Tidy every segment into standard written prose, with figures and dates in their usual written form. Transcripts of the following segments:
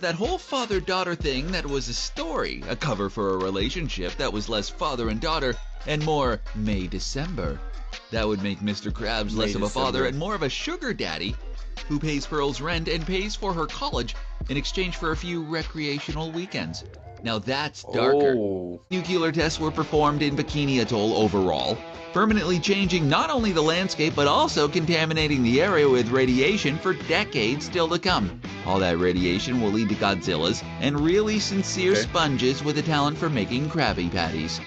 That whole father-daughter thing, that was a story, a cover for a relationship that was less father and daughter and more May-December. That would make Mr. Krabs less of a father and more of a sugar daddy who pays Pearl's rent and pays for her college in exchange for a few recreational weekends. Now that's darker. Nuclear tests were performed in Bikini Atoll overall, permanently changing not only the landscape but also contaminating the area with radiation for decades still to come. All that radiation will lead to Godzillas and really sincere sponges with a talent for making Krabby Patties.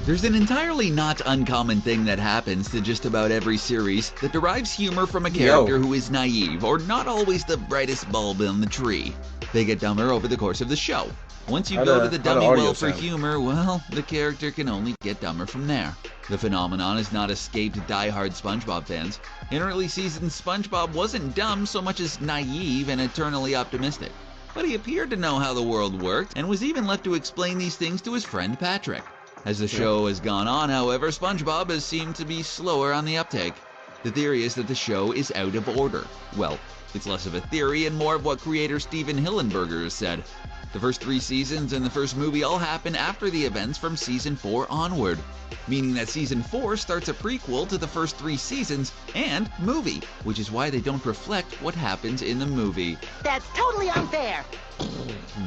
There's an entirely not uncommon thing that happens to just about every series that derives humor from a character who is naive or not always the brightest bulb in the tree. They get dumber over the course of the show. Once you go to the dummy well for humor, well, the character can only get dumber from there. The phenomenon has not escaped die-hard SpongeBob fans. In early seasons, SpongeBob wasn't dumb so much as naive and eternally optimistic. But he appeared to know how the world worked and was even left to explain these things to his friend Patrick. As the show has gone on, however, SpongeBob has seemed to be slower on the uptake. The theory is that the show is out of order. Well, it's less of a theory and more of what creator Steven Hillenberger has said. The first 3 seasons and the first movie all happen after the events from Season 4 onward, meaning that Season 4 starts a prequel to the first 3 seasons and movie, which is why they don't reflect what happens in the movie. That's totally unfair!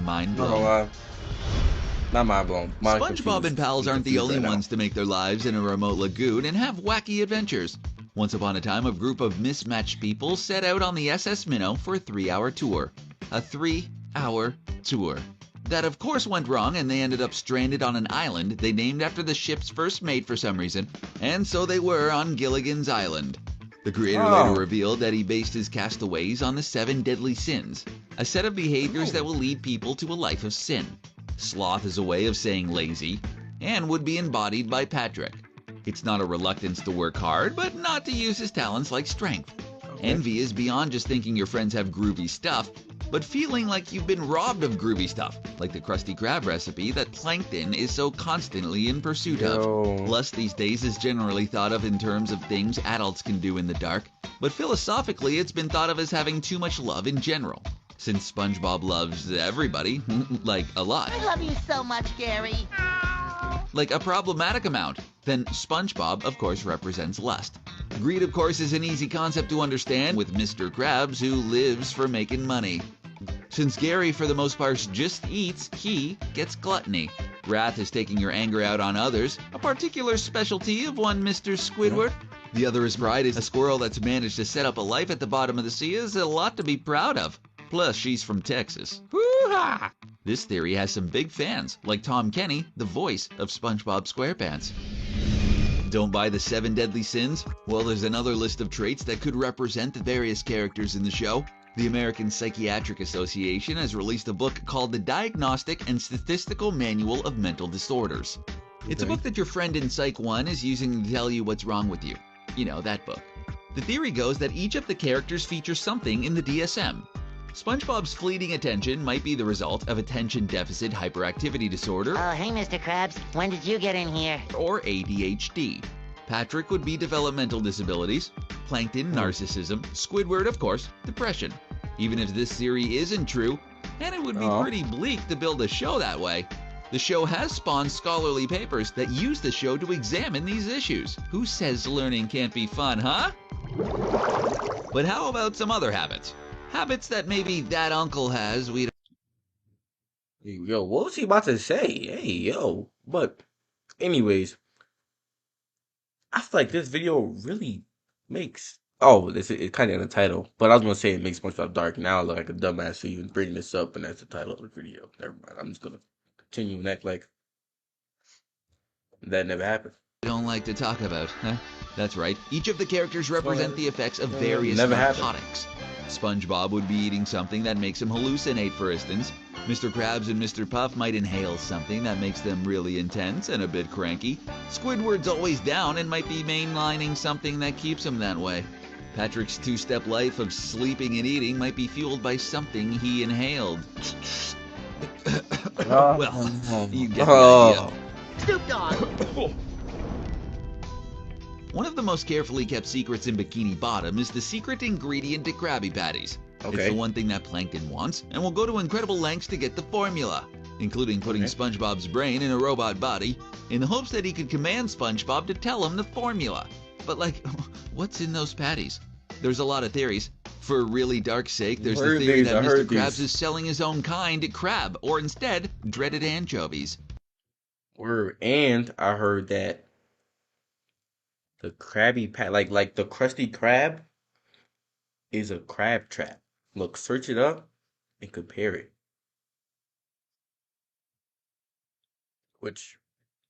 Mind blown. Not mind blown. SpongeBob and pals aren't the only ones to make their lives in a remote lagoon and have wacky adventures. Once upon a time, a group of mismatched people set out on the SS Minnow for a 3-hour tour. A 3-hour tour. That of course went wrong and they ended up stranded on an island they named after the ship's first mate for some reason, and so they were on Gilligan's Island. The creator later revealed that he based his castaways on the 7 deadly sins, a set of behaviors that will lead people to a life of sin. Sloth is a way of saying lazy, and would be embodied by Patrick. It's not a reluctance to work hard, but not to use his talents like strength. Envy is beyond just thinking your friends have groovy stuff, but feeling like you've been robbed of groovy stuff, like the Krusty Krab recipe that Plankton is so constantly in pursuit of. Lust these days is generally thought of in terms of things adults can do in the dark, but philosophically it's been thought of as having too much love in general. Since SpongeBob loves everybody, like a lot. I love you so much, Gary. Like a problematic amount, then SpongeBob, of course, represents lust. Greed, of course, is an easy concept to understand with Mr. Krabs, who lives for making money. Since Gary, for the most part, just eats, he gets gluttony. Wrath is taking your anger out on others, a particular specialty of one Mr. Squidward. The other is pride. Is a squirrel that's managed to set up a life at the bottom of the sea is a lot to be proud of. Plus, she's from Texas. Woo-ha! This theory has some big fans, like Tom Kenny, the voice of SpongeBob SquarePants. Don't buy the 7 deadly sins? Well, there's another list of traits that could represent the various characters in the show. The American Psychiatric Association has released a book called The Diagnostic and Statistical Manual of Mental Disorders. It's a book that your friend in Psych 1 is using to tell you what's wrong with you. You know, that book. The theory goes that each of the characters features something in the DSM. SpongeBob's fleeting attention might be the result of attention deficit hyperactivity disorder. Oh, hey, Mr. Krabs. When did you get in here? Or ADHD. Patrick would be developmental disabilities. Plankton, narcissism. Squidward, of course, depression. Even if this theory isn't true, and it would be pretty bleak to build a show that way, the show has spawned scholarly papers that use the show to examine these issues. Who says learning can't be fun, huh? But how about some other habits? Habits that maybe that uncle has, we don't... Yo, what was he about to say? Hey, yo. But, anyways, I feel like this video really makes... it's kind of in the title. But I was going to say it makes SpongeBob dark. Now I look like a dumbass for even bringing this up, and that's the title of the video. Never mind. I'm just going to continue and act like that never happened. Don't like to talk about, huh? That's right. Each of the characters represent the effects of various narcotics. SpongeBob would be eating something that makes him hallucinate, for instance. Mr. Krabs and Mr. Puff might inhale something that makes them really intense and a bit cranky. Squidward's always down and might be mainlining something that keeps him that way. Patrick's 2-step life of sleeping and eating might be fueled by something he inhaled. Well, you get the idea. Snoop Dogg. One of the most carefully kept secrets in Bikini Bottom is the secret ingredient to Krabby Patties. It's the Okay. one thing that Plankton wants, and will go to incredible lengths to get the formula, including putting Okay. SpongeBob's brain in a robot body, in the hopes that he could command SpongeBob to tell him the formula. But like, what's in those patties? There's a lot of theories. For really dark sake, there's the Heard theory these, that I Mr. heard Krabs these. is selling his own kind crab, or instead, dreaded anchovies. Word. And I heard that the Krabby Pat, like the Krusty Krab, is a crab trap. Look, search it up and compare it, which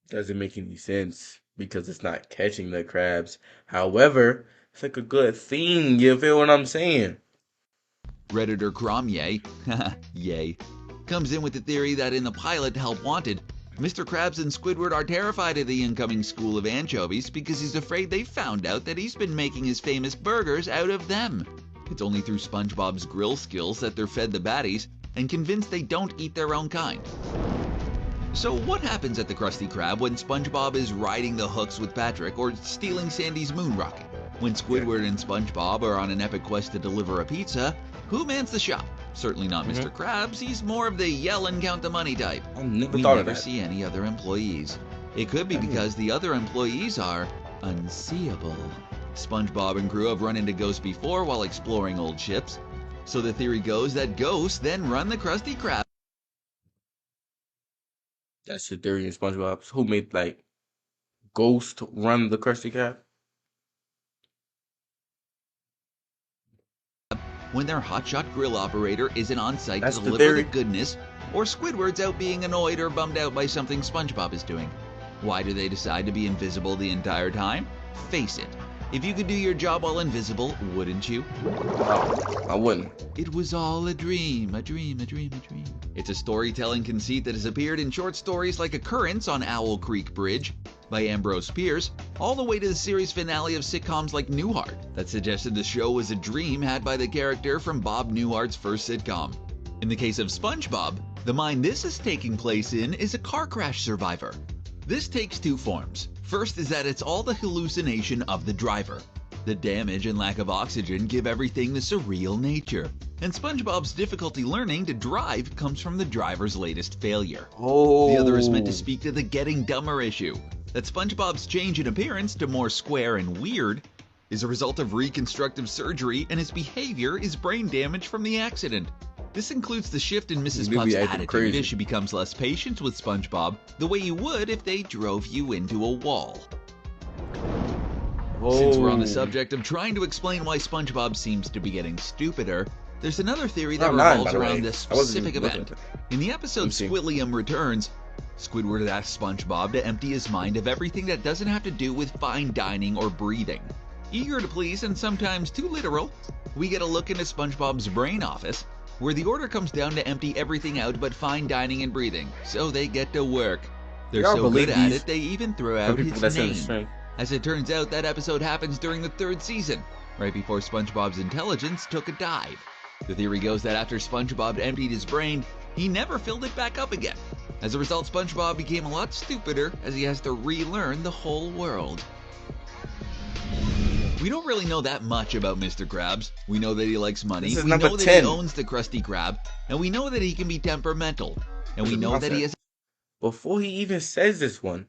doesn't make any sense because it's not catching the crabs. However, it's like a good theme. You feel what I'm saying? Redditor Cromye, yay, comes in with the theory that in the pilot Help Wanted, Mr. Krabs and Squidward are terrified of the incoming school of anchovies because he's afraid they found out that he's been making his famous burgers out of them. It's only through SpongeBob's grill skills that they're fed the baddies and convinced they don't eat their own kind. So what happens at the Krusty Krab when SpongeBob is riding the hooks with Patrick or stealing Sandy's moon rocket? When Squidward and SpongeBob are on an epic quest to deliver a pizza, who mans the shop? Certainly not Mr. Krabs. He's more of the yell and count the money type. I never We thought of never that. see any other employees. It could be because the other employees are unseeable. SpongeBob and crew have run into ghosts before while exploring old ships. So the theory goes that ghosts then run the Krusty Krab. That's the theory in SpongeBob. Who made like Ghost run the Krusty Krab? When their hotshot grill operator isn't on site That's to the deliver the theory. goodness, or Squidward's out being annoyed or bummed out by something SpongeBob is doing. Why do they decide to be invisible the entire time? Face it, if you could do your job while invisible, wouldn't you? Oh, I wouldn't. It was all a dream, a dream, a dream, a dream. It's a storytelling conceit that has appeared in short stories like Occurrence on Owl Creek Bridge by Ambrose Pierce, all the way to the series finale of sitcoms like Newhart that suggested the show was a dream had by the character from Bob Newhart's first sitcom. In the case of SpongeBob, the mind this is taking place in is a car crash survivor. This takes two forms. First is that it's all the hallucination of the driver. The damage and lack of oxygen give everything the surreal nature. And SpongeBob's difficulty learning to drive comes from the driver's latest failure. Oh. The other is meant to speak to the getting dumber issue. That SpongeBob's change in appearance to more square and weird is a result of reconstructive surgery and his behavior is brain damage from the accident. This includes the shift in Mrs. He really Puff's acting attitude crazy. as she becomes less patient with SpongeBob, the way you would if they drove you into a wall. Since we're on the subject of trying to explain why SpongeBob seems to be getting stupider, there's another theory that I'm not, revolves by the way. around this I wasn't specific listening event. to it. In the episode Let me see. Squidliam Returns, Squidward asks SpongeBob to empty his mind of everything that doesn't have to do with fine dining or breathing. Eager to please and sometimes too literal, we get a look into SpongeBob's brain office, where the order comes down to empty everything out but fine dining and breathing, so they get to work. They're Y'all so good believe at these- it, they even throw For out people his that's in the name. stream. As it turns out, that episode happens during the third season, right before SpongeBob's intelligence took a dive. The theory goes that after SpongeBob emptied his brain, he never filled it back up again. As a result, SpongeBob became a lot stupider as he has to relearn the whole world. We don't really know that much about Mr. Krabs. We know that he likes money, This is we number know that 10. he owns the Krusty Krab, and we know that he can be temperamental. And we This is know that he nonsense. has Before he even says this one,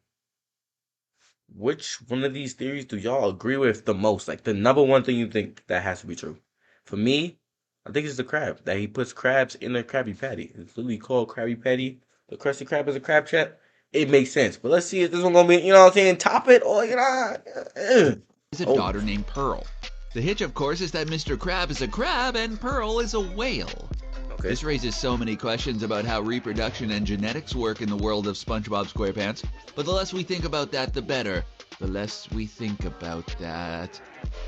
which one of these theories do y'all agree with the most? Like the number one thing you think that has to be true? For me, I think it's the crab. That he puts crabs in a Krabby Patty. It's literally called Krabby Patty. The Krusty Krab is a crab trap. It makes sense. But let's see if this one gonna be, you know what I'm saying, top it or a Oh. daughter named Pearl. The hitch, of course, is that Mr. Krab is a crab and Pearl is a whale. Okay. This raises so many questions about how reproduction and genetics work in the world of SpongeBob SquarePants, but the less we think about that, the better. The less we think about that.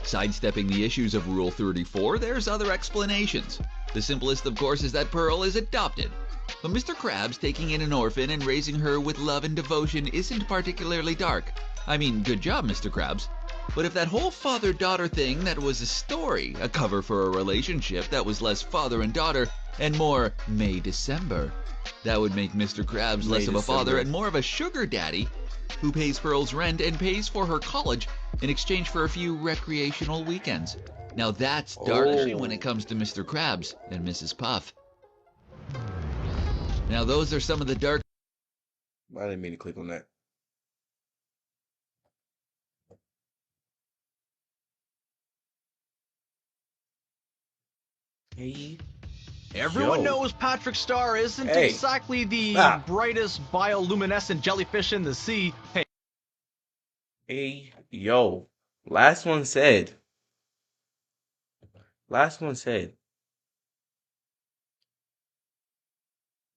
Sidestepping the issues of Rule 34, there's other explanations. The simplest, of course, is that Pearl is adopted. But Mr. Krabs taking in an orphan and raising her with love and devotion isn't particularly dark. I mean, good job, Mr. Krabs. But if that whole father-daughter thing that was a story, a cover for a relationship that was less father and daughter and more May-December, that would make Mr. Krabs less of a father May-December. and more of a sugar daddy who pays Pearl's rent and pays for her college in exchange for a few recreational weekends. Now that's dark when it Oh, comes to Mr. Krabs and Mrs. Puff. Now those are some of the dark I didn't mean to click on that. Hey, Everyone yo, knows Patrick Star isn't hey, exactly the ah, brightest bioluminescent jellyfish in the sea. hey, yo. Last one said. Last one said.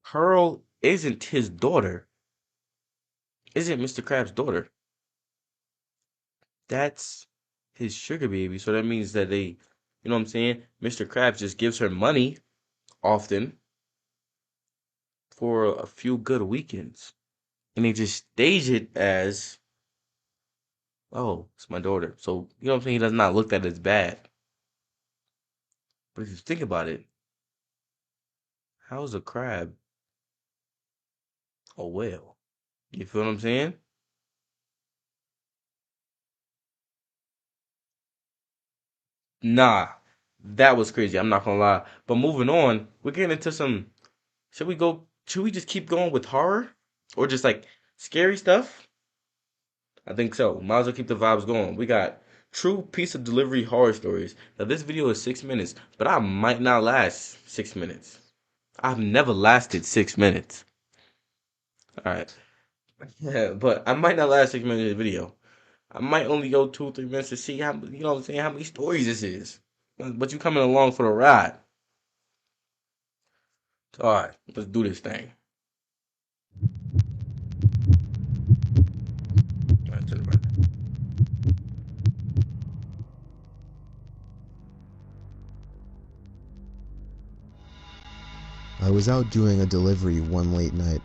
Pearl isn't his daughter. Isn't Mr. Krabs' daughter. That's his sugar baby. So that means that they, you know what I'm saying? Mr. Krabs just gives her money often for a few good weekends. And they just stage it as, oh, it's my daughter. So, you know what I'm saying? He does not look at it as bad. But if you think about it, how's a crab a whale? You feel what I'm saying? Nah, that was crazy. I'm not gonna lie. But moving on, we're getting into some. Should we go? Should we just keep going with horror, or just like scary stuff? I think so. Might as well keep the vibes going. We got true pizza delivery horror stories. Now this video is 6 minutes, but I might not last 6 minutes. I've never lasted 6 minutes. All right, yeah, but I might not last 6 minutes of the video. I might only go 2 or 3 minutes to see how you know what I'm saying how many stories this is. But you coming along for the ride. All right, let's do this thing. All right, turn it back. I was out doing a delivery one late night